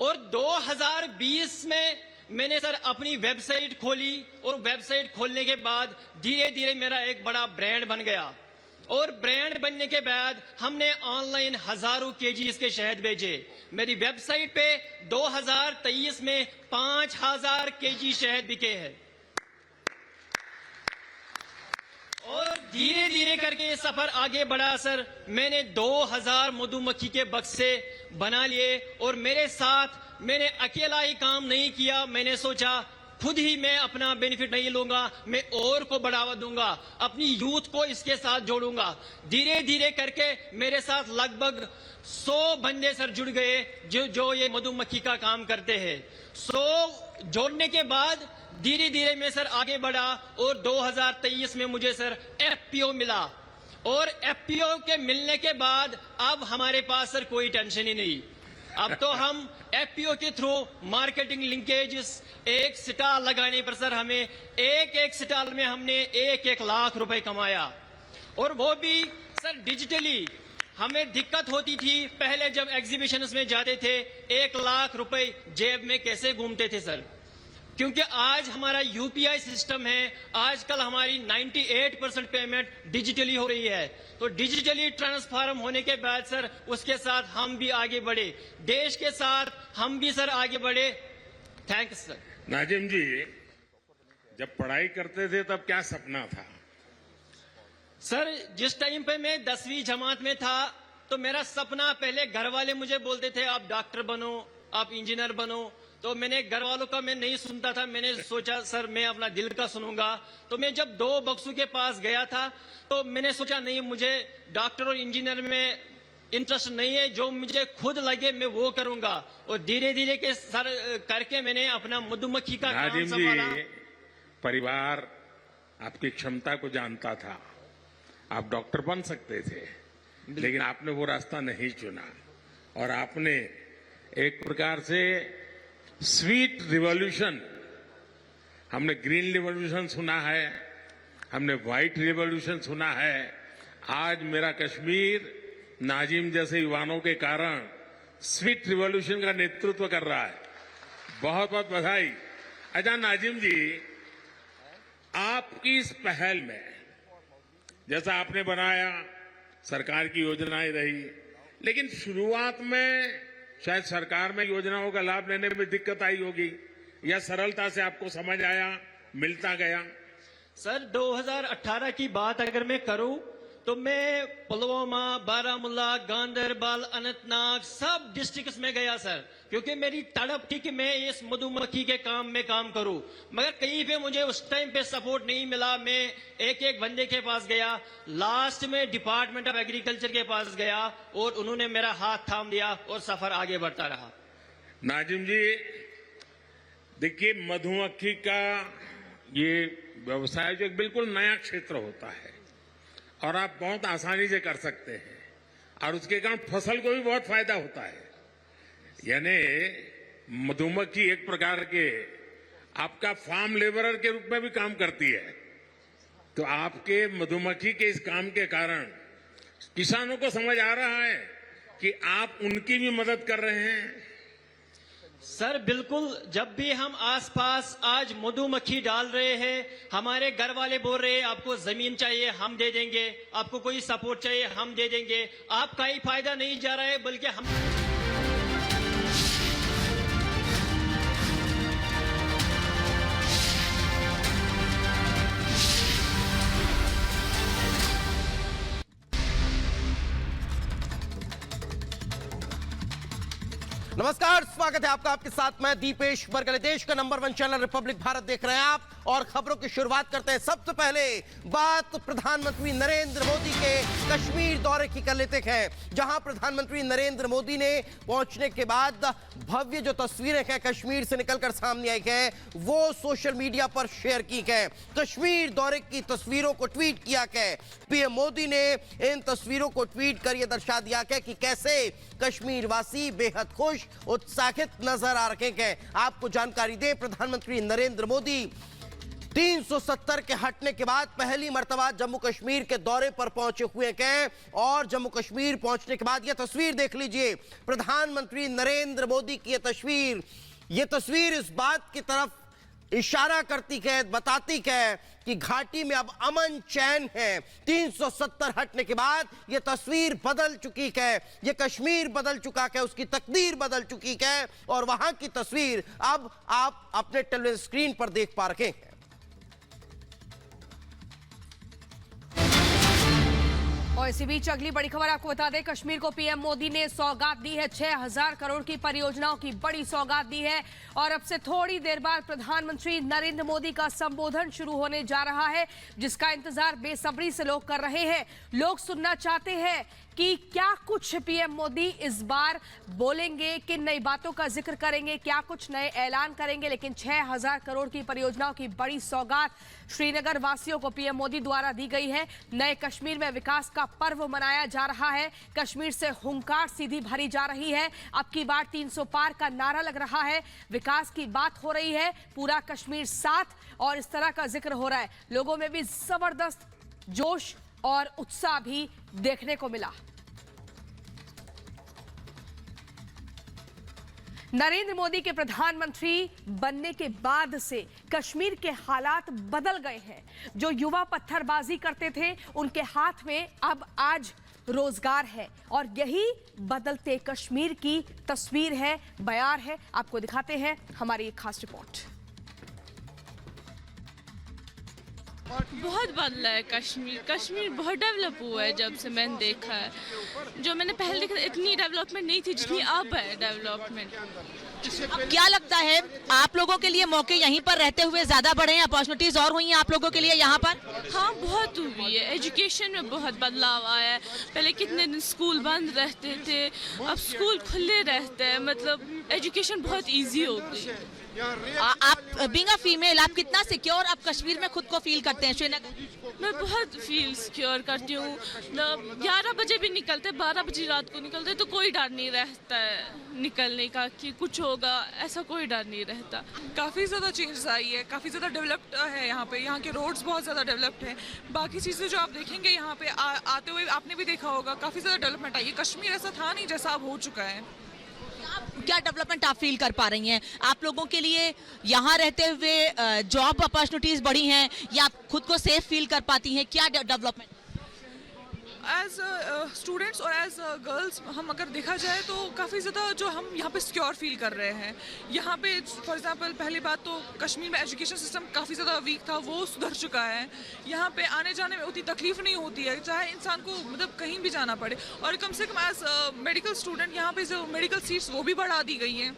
और 2020 में मैंने सर अपनी वेबसाइट खोली और वेबसाइट खोलने के बाद धीरे धीरे मेरा एक बड़ा ब्रांड बन गया और ब्रांड बनने के बाद हमने ऑनलाइन हजारों केजी इसके शहद भेजे। मेरी वेबसाइट पे 2023 में 5000 केजी शहद बिके हैं और धीरे धीरे करके ये सफर आगे बढ़ा सर। मैंने 2000 मधुमक्खी के बक्से बना लिए और मेरे साथ मैंने अकेला ही काम नहीं किया। मैंने सोचा खुद ही मैं अपना बेनिफिट नहीं लूंगा, मैं और को बढ़ावा दूंगा, अपनी यूथ को इसके साथ जोड़ूंगा। धीरे धीरे करके मेरे साथ लगभग 100 बंदे सर जुड़ गए जो ये मधुमक्खी का काम करते हैं। 100 जोड़ने के बाद धीरे धीरे मैं सर आगे बढ़ा और 2023 में मुझे सर एफपीओ मिला और एफपीओ के मिलने के बाद अब हमारे पास सर कोई टेंशन ही नहीं। अब तो हम एफपीओ के थ्रू मार्केटिंग लिंकेजेस, एक स्टॉल लगाने पर सर हमें एक स्टॉल में हमने 1 लाख रुपए कमाया और वो भी सर डिजिटली। हमें दिक्कत होती थी पहले जब एग्जीबिशंस में जाते थे 1 लाख रुपए जेब में कैसे घूमते थे सर, क्योंकि आज हमारा यूपीआई सिस्टम है। आजकल हमारी 98% पेमेंट डिजिटली हो रही है। तो डिजिटली ट्रांसफॉर्म होने के बाद सर उसके साथ हम भी आगे बढ़े, देश के साथ हम भी सर आगे बढ़े। Thanks sir. नाजिम जी, जब पढ़ाई करते थे तब क्या सपना था? सर जिस टाइम पे मैं 10वीं जमात में था तो मेरा सपना, पहले घर वाले मुझे बोलते थे आप डॉक्टर बनो, आप इंजीनियर बनो, तो मैंने घर वालों का मैं नहीं सुनता था। मैंने सोचा सर मैं अपना दिल का सुनूंगा। तो मैं जब 2 बक्सों के पास गया था तो मैंने सोचा नहीं, मुझे डॉक्टर और इंजीनियर में इंटरेस्ट नहीं है, जो मुझे खुद लगे मैं वो करूंगा। और धीरे धीरे के सर करके मैंने अपना मधुमक्खी का काम संभाला। परिवार आपकी क्षमता को जानता था, आप डॉक्टर बन सकते थे, लेकिन आपने वो रास्ता नहीं चुना और आपने एक प्रकार से स्वीट रिवॉल्यूशन, हमने ग्रीन रिवॉल्यूशन सुना है, हमने व्हाइट रिवॉल्यूशन सुना है। आज मेरा कश्मीर नाजिम जैसे युवाओं के कारण स्वीट रिवॉल्यूशन का नेतृत्व कर रहा है। बहुत बहुत बधाई। अच्छा नाजिम जी, आपकी इस पहल में, जैसा आपने बनाया, सरकार की योजनाएं रही, लेकिन शुरुआत में शायद सरकार में योजनाओं का लाभ लेने में दिक्कत आई होगी या सरलता से आपको समझ आया, मिलता गया? सर 2018 की बात अगर मैं करूं तो मैं पुलवामा, बारामूला, गांधरबल, अनंतनाग सब डिस्ट्रिक्ट्स में गया सर, क्योंकि मेरी तड़प थी कि मैं इस मधुमक्खी के काम में काम करूं। मगर कहीं पे मुझे उस टाइम पे सपोर्ट नहीं मिला। मैं एक बंदे के पास गया, लास्ट में डिपार्टमेंट ऑफ एग्रीकल्चर के पास गया और उन्होंने मेरा हाथ थाम दिया और सफर आगे बढ़ता रहा। नाजिम जी, देखिए मधुमक्खी का ये व्यवसाय जो बिल्कुल नया क्षेत्र होता है और आप बहुत आसानी से कर सकते हैं और उसके कारण फसल को भी बहुत फायदा होता है। यानी मधुमक्खी एक प्रकार के आपका फार्म लेबरर के रूप में भी काम करती है। तो आपके मधुमक्खी के इस काम के कारण किसानों को समझ आ रहा है कि आप उनकी भी मदद कर रहे हैं। सर बिल्कुल, जब भी हम आसपास आज मधुमक्खी डाल रहे हैं, हमारे घर वाले बोल रहे हैं आपको जमीन चाहिए हम दे देंगे, आपको कोई सपोर्ट चाहिए हम दे देंगे, आपका ही फायदा नहीं जा रहा है बल्कि हम। नमस्कार, स्वागत है आपका। आपके साथ मैं दीपेश बरगले। देश का नंबर 1 चैनल रिपब्लिक भारत देख रहे हैं आप और खबरों की शुरुआत करते हैं। सबसे पहले बात प्रधानमंत्री नरेंद्र मोदी के कश्मीर दौरे की कर लेते हैं, जहां प्रधानमंत्री नरेंद्र मोदी ने पहुंचने के बाद भव्य जो तस्वीरें हैं कश्मीर से निकलकर सामने आई हैं, वो सोशल मीडिया पर शेयर की गए। कश्मीर दौरे की तस्वीरों को ट्वीट किया गया। पीएम मोदी ने इन तस्वीरों को ट्वीट कर यह दर्शा दिया गया कि कैसे कश्मीर वासी बेहद खुश, उत्साहित नजर आ रहे हैं। आपको जानकारी दें, प्रधानमंत्री नरेंद्र मोदी 370 के हटने के बाद पहली मर्तबा जम्मू कश्मीर के दौरे पर पहुंचे हुए हैं और जम्मू कश्मीर पहुंचने के बाद यह तस्वीर देख लीजिए, प्रधानमंत्री नरेंद्र मोदी की यह तस्वीर इस बात की तरफ इशारा करती है, बताती है कि घाटी में अब अमन चैन है। 370 हटने के बाद यह तस्वीर बदल चुकी है, यह कश्मीर बदल चुका है, उसकी तकदीर बदल चुकी है और वहां की तस्वीर अब आप अपने टेलीविजन स्क्रीन पर देख पा रहे हैं। और इसी बीच अगली बड़ी खबर आपको बता दें, कश्मीर को पीएम मोदी ने सौगात दी है। 6000 करोड़ की परियोजनाओं की बड़ी सौगात दी है और अब से थोड़ी देर बाद प्रधानमंत्री नरेंद्र मोदी का संबोधन शुरू होने जा रहा है, जिसका इंतजार बेसब्री से लोग कर रहे हैं। लोग सुनना चाहते हैं कि क्या कुछ पीएम मोदी इस बार बोलेंगे, किन नई बातों का जिक्र करेंगे, क्या कुछ नए ऐलान करेंगे। लेकिन 6000 करोड़ की परियोजनाओं की बड़ी सौगात श्रीनगर वासियों को पीएम मोदी द्वारा दी गई है। नए कश्मीर में विकास का पर्व मनाया जा रहा है। कश्मीर से हुंकार सीधी भरी जा रही है। अब की बार 300 पार का नारा लग रहा है, विकास की बात हो रही है, पूरा कश्मीर साथ और इस तरह का जिक्र हो रहा है। लोगों में भी जबरदस्त जोश और उत्साह भी देखने को मिला। नरेंद्र मोदी के प्रधानमंत्री बनने के बाद से कश्मीर के हालात बदल गए हैं। जो युवा पत्थरबाजी करते थे उनके हाथ में अब आज रोजगार है और यही बदलते कश्मीर की तस्वीर है, बयार है। आपको दिखाते हैं हमारी एक खास रिपोर्ट। बहुत बदला है कश्मीर बहुत डेवलप हुआ है जब से मैंने देखा है। जो मैंने पहले देखा इतनी डेवलपमेंट नहीं थी जितनी अब है डेवलपमेंट। अब क्या लगता है आप लोगों के लिए मौके यहीं पर रहते हुए ज्यादा बढ़े हैं, अपॉर्चुनिटीज और हुई हैं आप लोगों के लिए यहाँ पर? हाँ, बहुत हुई है। एजुकेशन में बहुत बदलाव आया है। पहले कितने दिन स्कूल बंद रहते थे, अब स्कूल खुले रहते हैं। मतलब एजुकेशन बहुत इजी हो गई। आप बीइंग अ फीमेल आप कितना सिक्योर अब कश्मीर में खुद को फील करते हैं श्रीनगर? मैं बहुत फील सिक्योर करती हूँ। 11 बजे भी निकलते, 12 बजे रात को निकलते तो कोई डर नहीं रहता है निकलने का कि कुछ होगा, ऐसा कोई डर नहीं रहता। काफ़ी ज़्यादा चेंजेस आई है, काफ़ी ज़्यादा डेवलप्ड है यहाँ पे। यहाँ के रोड्स बहुत ज़्यादा डेवलप्ड हैं। बाकी चीज़ें जो आप देखेंगे यहाँ पे आते हुए आपने भी देखा होगा, काफ़ी ज़्यादा डेवलपमेंट आई है। कश्मीर ऐसा था नहीं जैसा अब हो चुका है। क्या डेवलपमेंट आप फील कर पा रही हैं? आप लोगों के लिए यहाँ रहते हुए जॉब अपॉर्चुनिटीज बढ़ी हैं या आप खुद को सेफ फील कर पाती हैं? क्या डेवलपमेंट? एज स्टूडेंट्स और एज गर्ल्स हम अगर देखा जाए तो काफ़ी ज़्यादा जो हम यहाँ पे सिक्योर फील कर रहे हैं। यहाँ पे फॉर एग्जांपल पहली बात तो कश्मीर में एजुकेशन सिस्टम काफ़ी ज़्यादा वीक था, वो सुधर चुका है। यहाँ पे आने जाने में उतनी तकलीफ नहीं होती है, चाहे इंसान को मतलब कहीं भी जाना पड़े। और कम से कम एज मेडिकल स्टूडेंट यहाँ पे जो मेडिकल सीट्स वो भी बढ़ा दी गई हैं।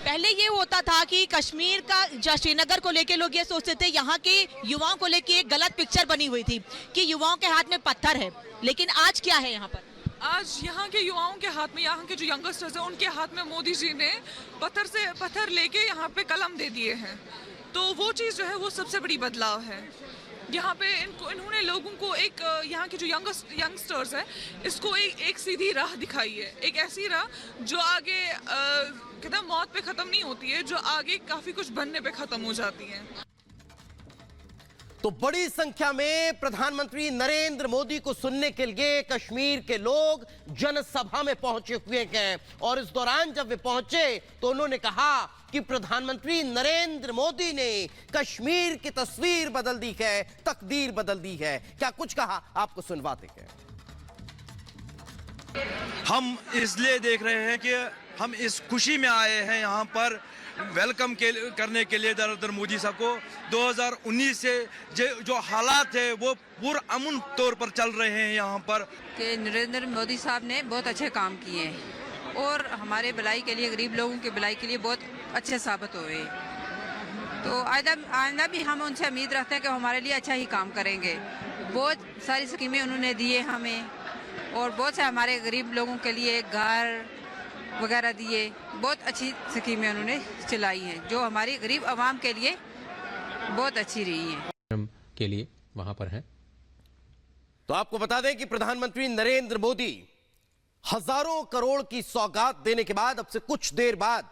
पहले ये होता था कि कश्मीर का श्रीनगर को लेके लोग ये सोचते थे, यहाँ के युवाओं को लेके एक गलत पिक्चर बनी हुई थी कि युवाओं के हाथ में पत्थर है। लेकिन आज क्या है यहाँ पर? आज यहाँ के युवाओं के हाथ में, यहाँ के जो यंगस्टर्स हैं उनके हाथ में मोदी जी ने पत्थर लेके यहाँ पे कलम दे दिए हैं। तो वो चीज़ जो है वो सबसे बड़ी बदलाव है। यहाँ पे इन्होंने लोगों को एक यहाँ के जो यंगस्टर्स हैं इसको एक सीधी राह दिखाई है। एक ऐसी राह जो आगे कहते हैं मौत पे ख़त्म नहीं होती है, जो आगे काफ़ी कुछ बनने पे ख़त्म हो जाती है। तो बड़ी संख्या में प्रधानमंत्री नरेंद्र मोदी को सुनने के लिए कश्मीर के लोग जनसभा में पहुंचे हुए हैं और इस दौरान जब वे पहुंचे तो उन्होंने कहा कि प्रधानमंत्री नरेंद्र मोदी ने कश्मीर की तस्वीर बदल दी है, तकदीर बदल दी है। क्या कुछ कहा, आपको सुनवाते हैं। हम इसलिए देख रहे हैं कि हम इस खुशी में आए हैं यहाँ पर वेलकम करने के लिए नरेंद्र मोदी साहब को। 2019 से जो हालात है वो पूरा अमन तौर पर चल रहे हैं यहाँ पर कि नरेंद्र मोदी साहब ने बहुत अच्छे काम किए हैं और हमारे भलाई के लिए, गरीब लोगों की भलाई के लिए बहुत अच्छे साबित हुए। तो आइंदा भी हम उनसे उम्मीद रखते हैं कि हमारे लिए अच्छा ही काम करेंगे। बहुत सारी स्कीमें उन्होंने दी है हमें और बहुत से हमारे गरीब लोगों के लिए घर वगैरह दिए। बहुत अच्छी स्कीमें उन्होंने चलाई हैं जो हमारी गरीब आवाम के लिए बहुत अच्छी रही हैं। के लिए वहां पर हैं। तो आपको बता दें कि प्रधानमंत्री नरेंद्र मोदी हजारों करोड़ की सौगात देने के बाद अब से कुछ देर बाद